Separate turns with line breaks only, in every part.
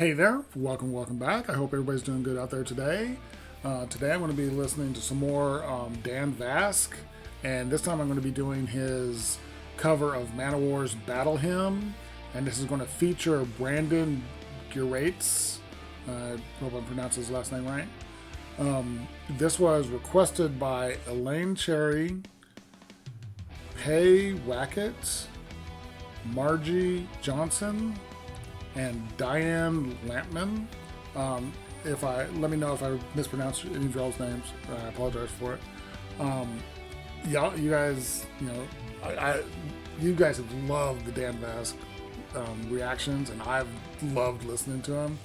Hey there, welcome back. I hope everybody's doing good out there today. Today I'm going to be listening to some more Dan Vasc, and this time I'm going to be doing his cover of Manowar's Battle Hymn, and this is going to feature Brandon Geeraerts. I hope I'm pronouncing his last name right. This was requested by Elaine Cherry, Hay Wackett, Margie Johnson, and Diane Lampman. Let me know if I mispronounced any of y'all's names. I apologize for it. You guys, you guys have loved the Dan Vasc reactions, and I've loved listening to them.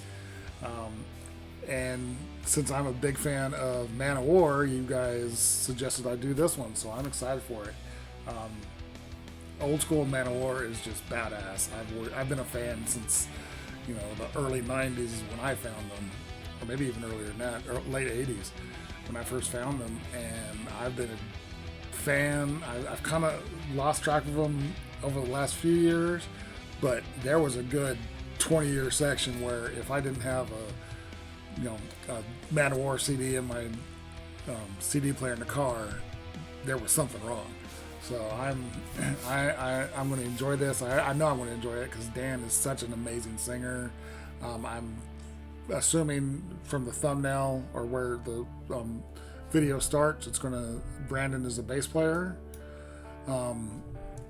And since I'm a big fan of Manowar, you guys suggested I do this one, so I'm excited for it. Old school Manowar is just badass. I've been a fan since the early 90s when I found them, or maybe even earlier than that, or late 80s when I first found them, and I've been a fan. I've kind of lost track of them over the last few years, but there was a good 20-year section where if I didn't have a Manowar CD in my CD player in the car, there was something wrong. So I'm going to enjoy this. I know I'm going to enjoy it because Dan is such an amazing singer. I'm assuming from the thumbnail or where the video starts, Brandon is a bass player, and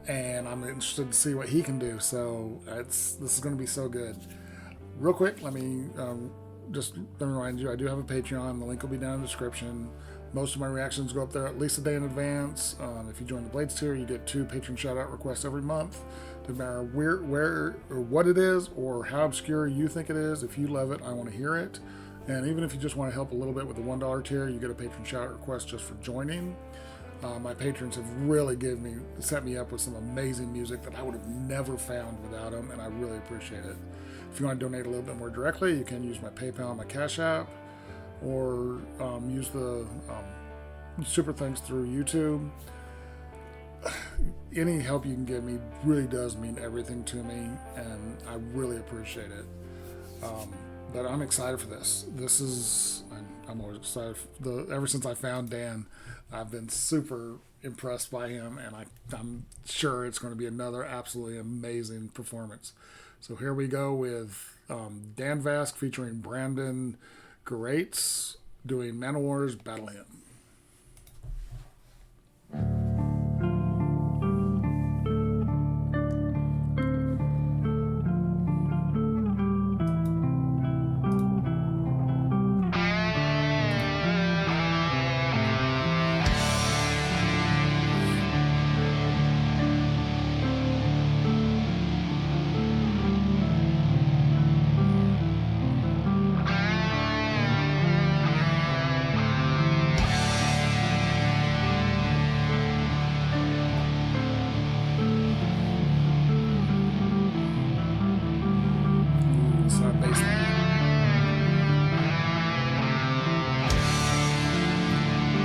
I'm interested to see what he can do. So this is going to be so good. Real quick, let me remind you, I do have a Patreon. The link will be down in the description. Most of my reactions go up there at least a day in advance. If you join the Blades tier, you get 2 patron shout-out requests every month. Doesn't matter where or what it is or how obscure you think it is. If you love it, I want to hear it. And even if you just want to help a little bit with the $1 tier, you get a patron shout-out request just for joining. My patrons have really set me up with some amazing music that I would have never found without them, and I really appreciate it. If you want to donate a little bit more directly, you can use my PayPal and my Cash App, or use the super thanks through YouTube. Any help you can give me really does mean everything to me, and I really appreciate it. But I'm excited for this. I'm always excited. Ever since I found Dan, I've been super impressed by him, and I'm sure it's going to be another absolutely amazing performance. So here we go with Dan Vasc featuring Brandon Geeraerts doing Manowar's Battle Hymn.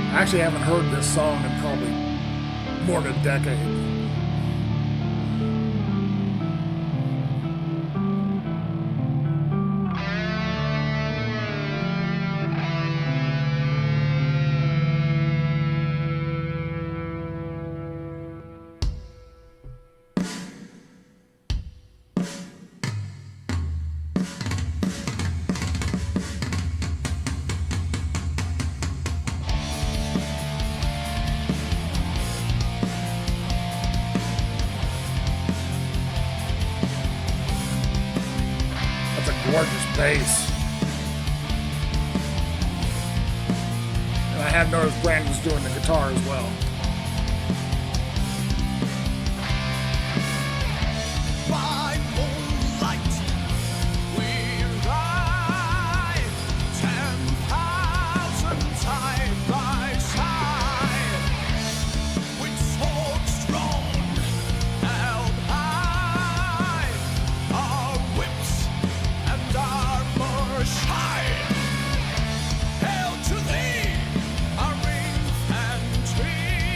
I actually haven't heard this song in probably more than a decade. Gorgeous bass. And I have noticed Brandon's doing the guitar as well.
By moonlight, we ride 10,000 side by side, with swords drawn, held high, our whips and armor shine. Hail to thee, our infantry!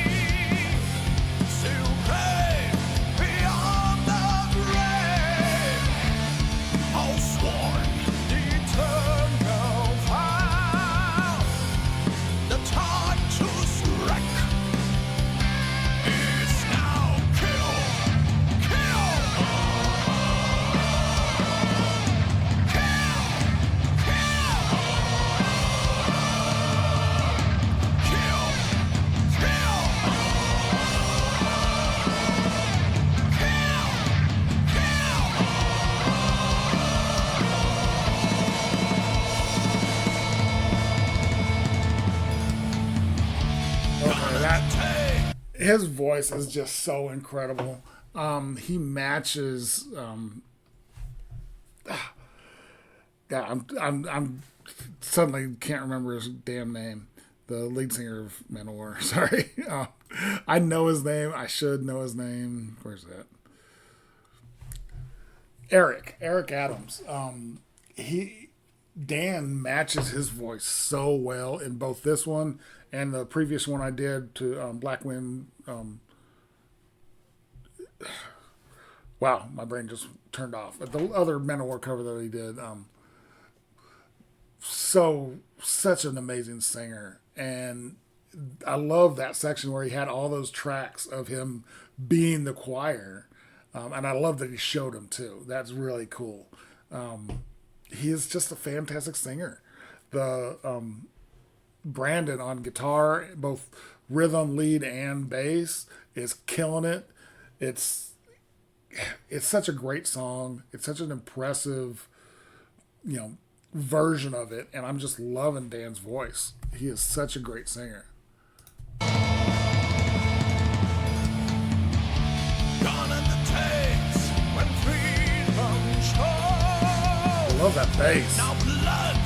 Okay, that his voice is just so incredible. He matches. Yeah, I'm suddenly can't remember his damn name. The lead singer of Manowar. Sorry, I know his name. I should know his name. Where's that? Eric Adams. Dan matches his voice so well in both this one and the previous one I did to Black Wind. Wow, my brain just turned off. But the other Manowar cover that he did, such an amazing singer, and I love that section where he had all those tracks of him being the choir, and I love that he showed them too. That's really cool. He is just a fantastic singer. The Brandon on guitar, both rhythm, lead, and bass, is killing it. It's such a great song. It's such an impressive, version of it, and I'm just loving Dan's voice. He is such a great singer.
Gone in the takes when freedom shows.
I love that bass.
Now blood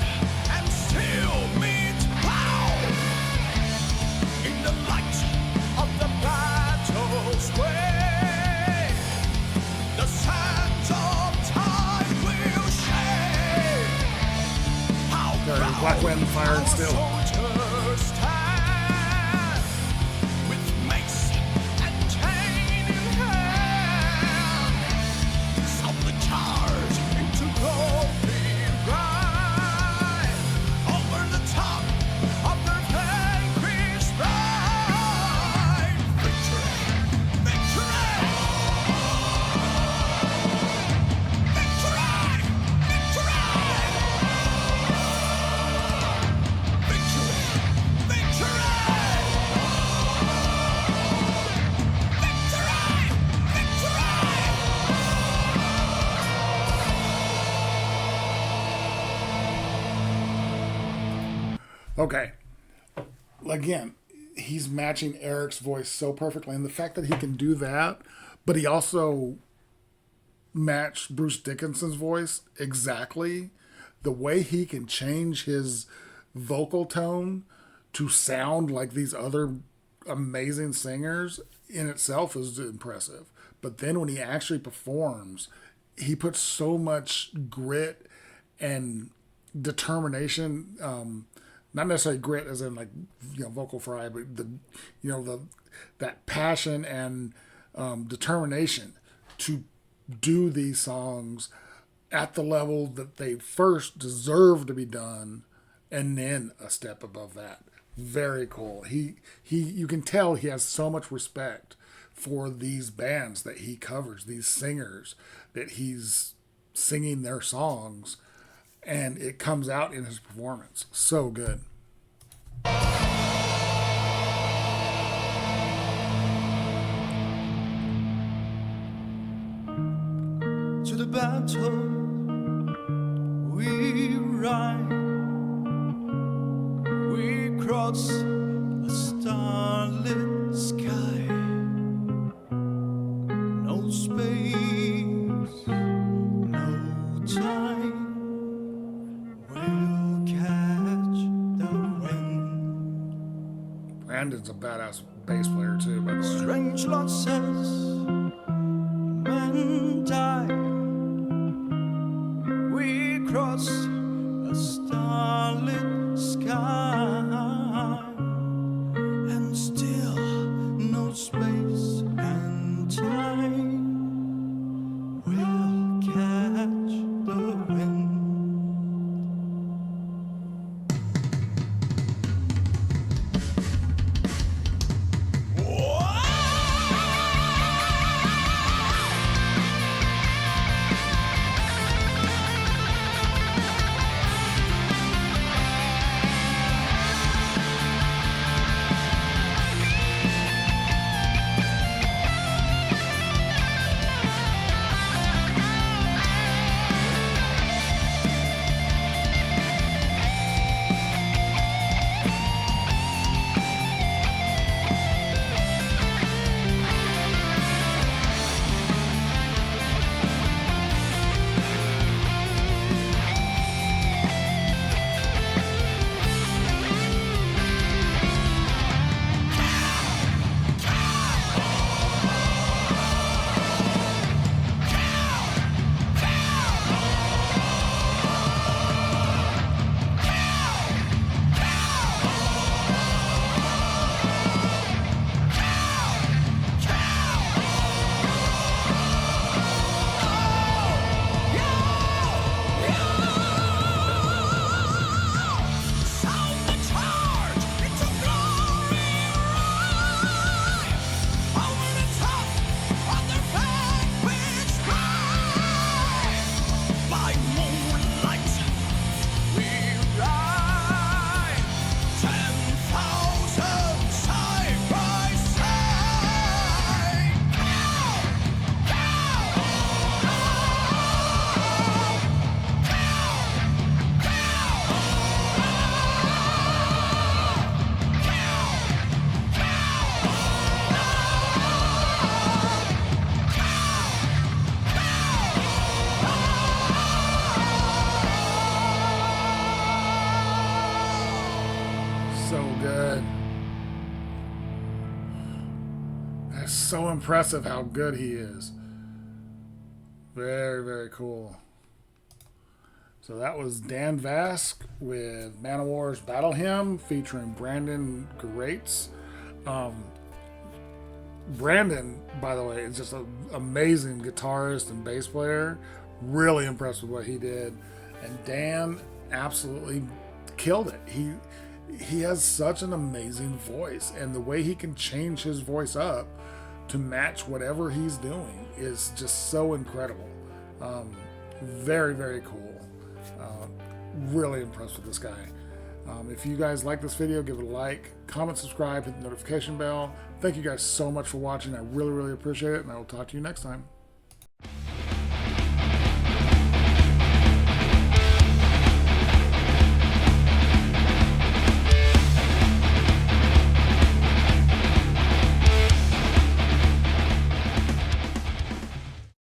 and steel meet pow in the light of the battle's way. The sands of time will shake. How proud
Black Wind, Fire and Steel.
our soldiers stand with mace and chain in hand. Sound the charge into glory ride over the top of their vanquished pride. Victory! Victory! Victory! Victory! Victory!
Okay. Again, he's matching Eric's voice so perfectly, and the fact that he can do that, but he also matched Bruce Dickinson's voice exactly. The way he can change his vocal tone to sound like these other amazing singers in itself is impressive. But then when he actually performs, he puts so much grit and determination. Not necessarily grit as in vocal fry, but that passion and determination to do these songs at the level that they first deserve to be done, and then a step above that. Very cool. You can tell he has so much respect for these bands that he covers, these singers that he's singing their songs, and it comes out in his performance. So good.
To the battle we ride, we cross a starlit sky. No space, no time, we'll catch the wind.
Brandon's a badass bass player too, by the way.
Strange losses, men die. We cross a starlit sky, and still no space and time. We'll catch the wind.
so impressive how good he is. Very, very cool. So that was Dan Vasc with Manowar's Battle Hymn featuring Brandon Geeraerts. Brandon, by the way, is just an amazing guitarist and bass player. Really impressed with what he did. And Dan absolutely killed it. He has such an amazing voice, and the way he can change his voice up to match whatever he's doing is just so incredible. Very, very cool. Really impressed with this guy. If you guys like this video, give it a like, comment, subscribe, hit the notification bell. Thank you guys so much for watching. I really, really appreciate it, and I will talk to you next time.